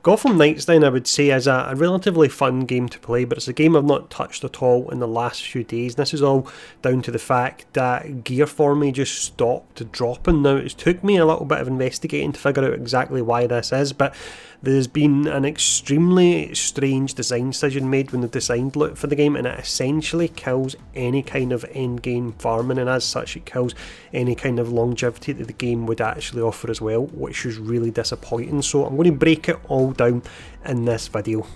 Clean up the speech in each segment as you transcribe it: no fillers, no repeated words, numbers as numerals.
Gotham Knights then I would say is a relatively fun game to play, but it's a game I've not touched at all in the last few days. This is all down to the fact that gear for me just stopped dropping. Now it took me a little bit of investigating to figure out exactly why this is, but there's been an extremely strange design decision made when they designed loot for the game, and it essentially kills any kind of end game farming, and as such it kills any kind of longevity that the game would actually offer as well, which is really disappointing. So I'm going to break it all down in this video.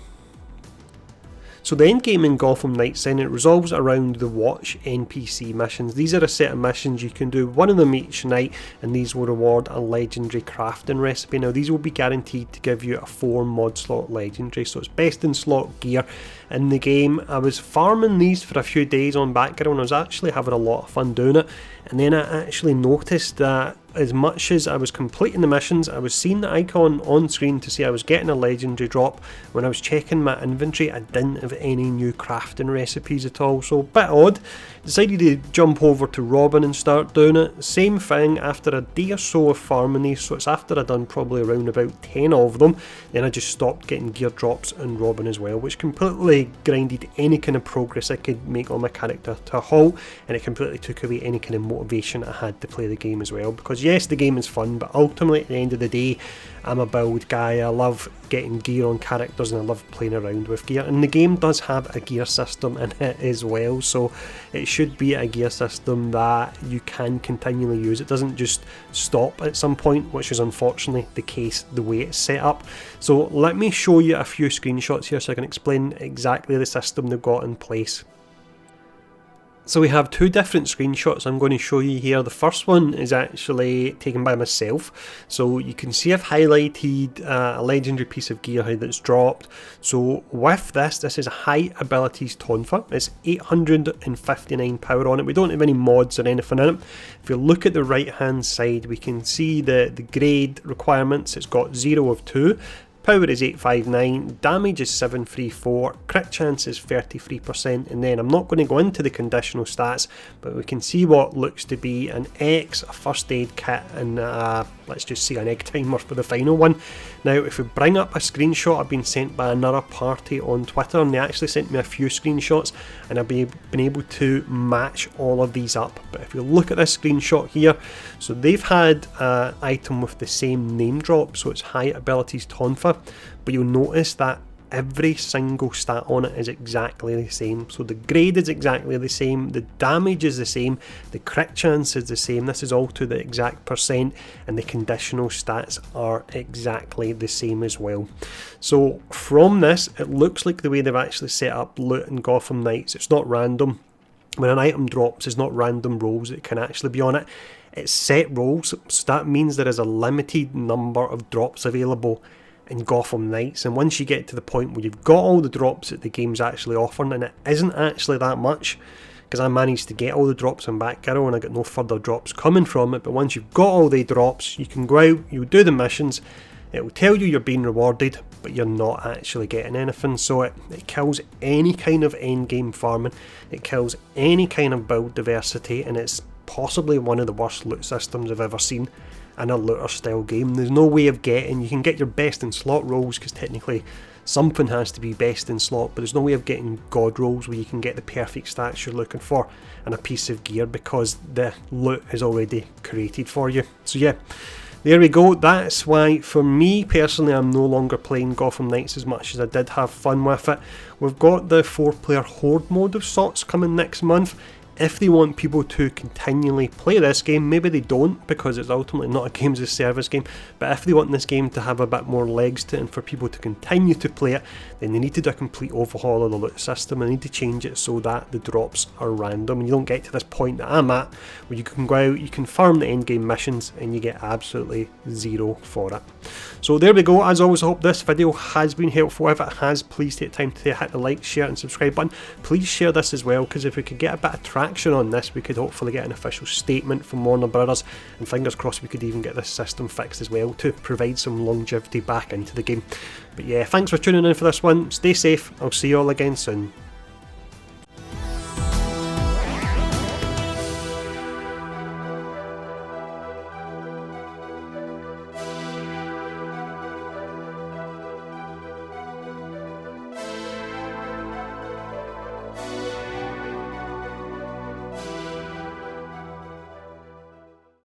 So the end game in Gotham Knights then, it revolves around the Watch NPC missions. These are a set of missions, you can do one of them each night, and these will reward a legendary crafting recipe. Now these will be guaranteed to give you a 4 mod slot legendary, so it's best in slot gear in the game. I was farming these for a few days on background, I was actually having a lot of fun doing it, and then I actually noticed that as much as I was completing the missions, I was seeing the icon on screen to see I was getting a legendary drop. When I was checking my inventory, I didn't have any new crafting recipes at all, so a bit odd. Decided to jump over to Robin and start doing it. Same thing after a day or so of farming these, so it's after I'd done probably around about 10 of them, then I just stopped getting gear drops in Robin as well, which completely grinded any kind of progress I could make on my character to a halt, and it completely took away any kind of motivation I had to play the game as well, because yes, the game is fun, but ultimately at the end of the day, I'm a build guy. I love getting gear on characters and I love playing around with gear, and the game does have a gear system in it as well, so it should be a gear system that you can continually use. It doesn't just stop at some point, which is unfortunately the case the way it's set up. So let me show you a few screenshots here so I can explain exactly the system they've got in place. So we have two different screenshots I'm going to show you here. The first one is actually taken by myself. So you can see I've highlighted a legendary piece of gear here that's dropped. So with this is a high abilities tonfa. It's 859 power on it. We don't have any mods or anything in it. If you look at the right hand side, we can see the grade requirements. It's got 0 of 2. Power is 859, damage is 734, crit chance is 33%, and then I'm not going to go into the conditional stats, but we can see what looks to be an X, a first aid kit, and let's just say an egg timer for the final one. Now if we bring up a screenshot I've been sent by another party on Twitter, and they actually sent me a few screenshots, and I've been able to match all of these up. But if you look at this screenshot here, so they've had an item with the same name drop, so it's high abilities tonfa, but you'll notice that every single stat on it is exactly the same. So the grade is exactly the same, the damage is the same, the crit chance is the same, this is all to the exact percent, and the conditional stats are exactly the same as well. So from this, it looks like the way they've actually set up loot in Gotham Knights, it's not random. When an item drops, it's not random rolls that can actually be on it. It's set rolls, so that means there is a limited number of drops available in Gotham Knights, and once you get to the point where you've got all the drops that the game's actually offering, and it isn't actually that much, because I managed to get all the drops in Back Arrow and I got no further drops coming from it, but once you've got all the drops, you can go out, you'll do the missions, it will tell you you're being rewarded, but you're not actually getting anything. So it kills any kind of end game farming, it kills any kind of build diversity, and it's possibly one of the worst loot systems I've ever seen in a looter style game. There's no way of getting, you can get your best in slot rolls, because technically something has to be best in slot, but there's no way of getting god rolls where you can get the perfect stats you're looking for and a piece of gear, because the loot is already created for you. So yeah, there we go. That's why for me personally I'm no longer playing Gotham Knights as much as I did have fun with it. We've got the 4-player horde mode of sorts coming next month. If they want people to continually play this game, maybe they don't, because it's ultimately not a games as service game, but if they want this game to have a bit more legs to it and for people to continue to play it, then they need to do a complete overhaul of the loot system. They need to change it so that the drops are random and you don't get to this point that I'm at where you can go out, you can farm the end game missions and you get absolutely zero for it. So there we go. As always, I hope this video has been helpful. If it has, please take time to hit the like, share and subscribe button. Please share this as well, because if we could get a bit of traction on this, we could hopefully get an official statement from Warner Brothers, and fingers crossed we could even get this system fixed as well to provide some longevity back into the game. But yeah, thanks for tuning in for this one. Stay safe. I'll see you all again soon.